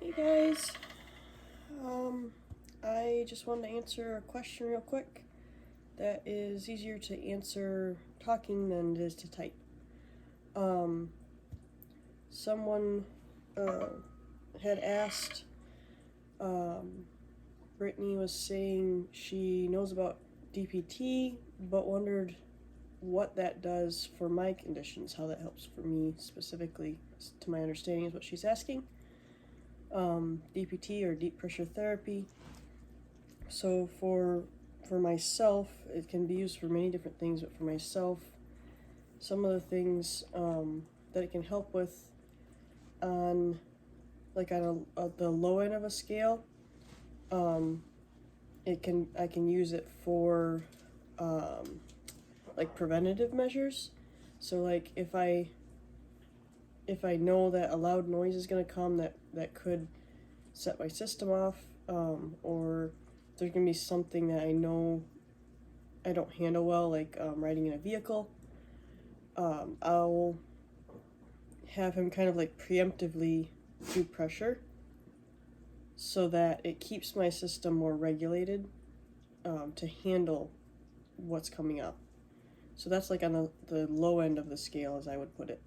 Hey guys, I just wanted to answer a question real quick that is easier to answer talking than it is to type. Um, Someone had asked, Brittany was saying she knows about DPT, but wondered what that does for my conditions, how that helps for me specifically, to my understanding is what she's asking. DPT or deep pressure therapy. So for myself, it can be used for many different things, but for myself, some of the things that it can help with on the low end of a scale, I can use it for like preventative measures. So like if I know that a loud noise is going to come that could set my system off, or there's going to be something that I know I don't handle well, like riding in a vehicle, I'll have him kind of like preemptively do pressure so that it keeps my system more regulated to handle what's coming up. So that's like on the low end of the scale, as I would put it.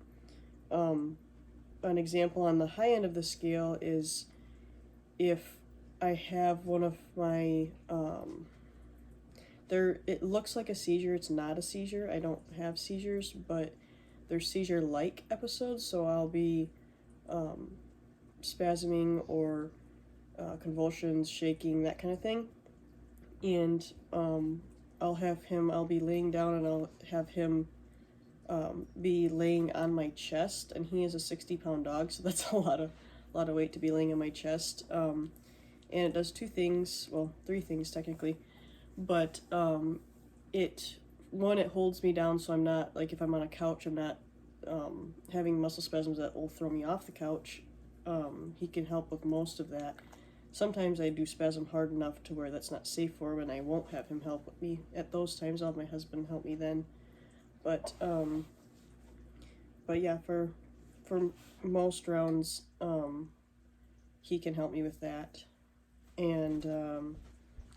An example on the high end of the scale is if I have one of my it looks like a seizure. It's not a seizure. I don't have seizures, but they're seizure-like episodes. So I'll be spasming or convulsions, shaking, that kind of thing. And I'll be laying down, and I'll have him be laying on my chest. And he is a 60-pound dog, so that's a lot of weight to be laying on my chest. And it does three things technically. But it holds me down, so I'm not, like if I'm on a couch, I'm not having muscle spasms that will throw me off the couch. He can help with most of that. Sometimes I do spasm hard enough to where that's not safe for him, and I won't have him help with me at those times. I'll have my husband help me then. But yeah, for most rounds, he can help me with that. And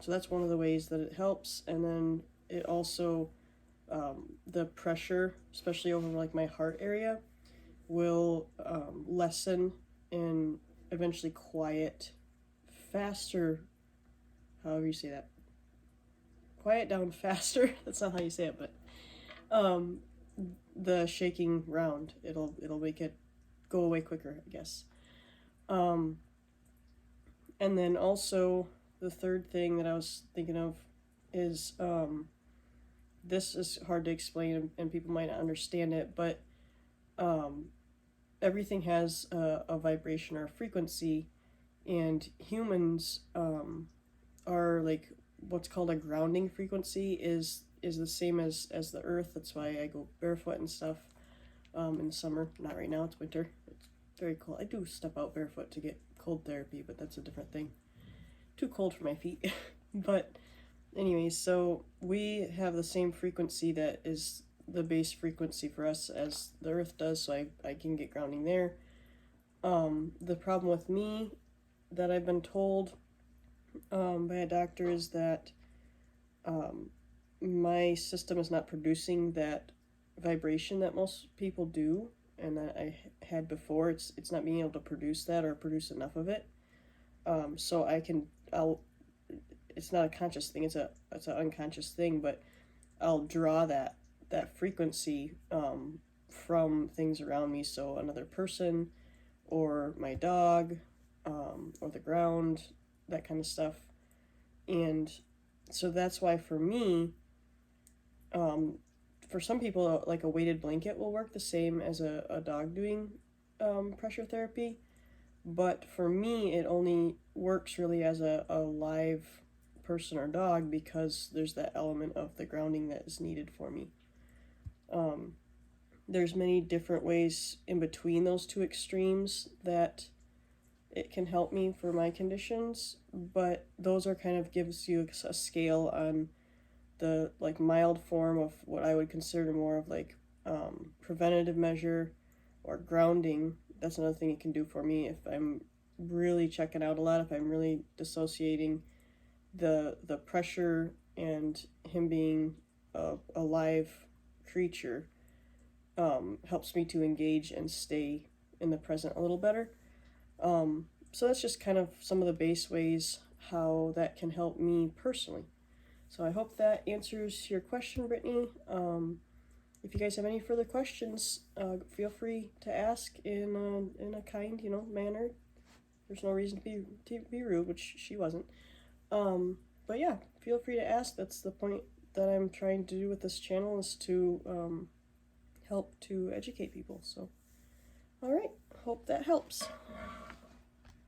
so that's one of the ways that it helps. And then it also, the pressure, especially over like my heart area, will lessen and eventually quiet faster. However you say that. Quiet down faster. That's not how you say it, but the shaking round. It'll make it go away quicker, I guess. And then also, the third thing that I was thinking of is, this is hard to explain and people might not understand it, but everything has a vibration or a frequency, and humans are like what's called a grounding frequency is the same as the earth. That's why I go barefoot and stuff in the summer. Not right now, it's winter. It's very cold. I do step out barefoot to get cold therapy, but that's a different thing. Too cold for my feet. But anyways, so we have the same frequency that is the base frequency for us as the earth does, so I can get grounding there. The problem with me that I've been told by a doctor is that my system is not producing that vibration that most people do and that I had before. It's not being able to produce that or produce enough of it. So it's not a conscious thing, it's an unconscious thing, but I'll draw that frequency from things around me, so another person or my dog, or the ground, that kind of stuff. And so that's why for me, for some people, like a weighted blanket will work the same as a dog doing pressure therapy. But for me, it only works really as a live person or dog, because there's that element of the grounding that is needed for me. There's many different ways in between those two extremes that it can help me for my conditions, but those are kind of gives you a scale on the like mild form of what I would consider more of like preventative measure or grounding. That's another thing it can do for me if I'm really checking out a lot, if I'm really dissociating the pressure and him being a live creature, helps me to engage and stay in the present a little better. So that's just kind of some of the base ways how that can help me personally. So I hope that answers your question, Brittany. If you guys have any further questions, feel free to ask in a kind, manner. There's no reason to be rude, which she wasn't. But yeah, feel free to ask. That's the point that I'm trying to do with this channel, is to help to educate people. So, all right, hope that helps.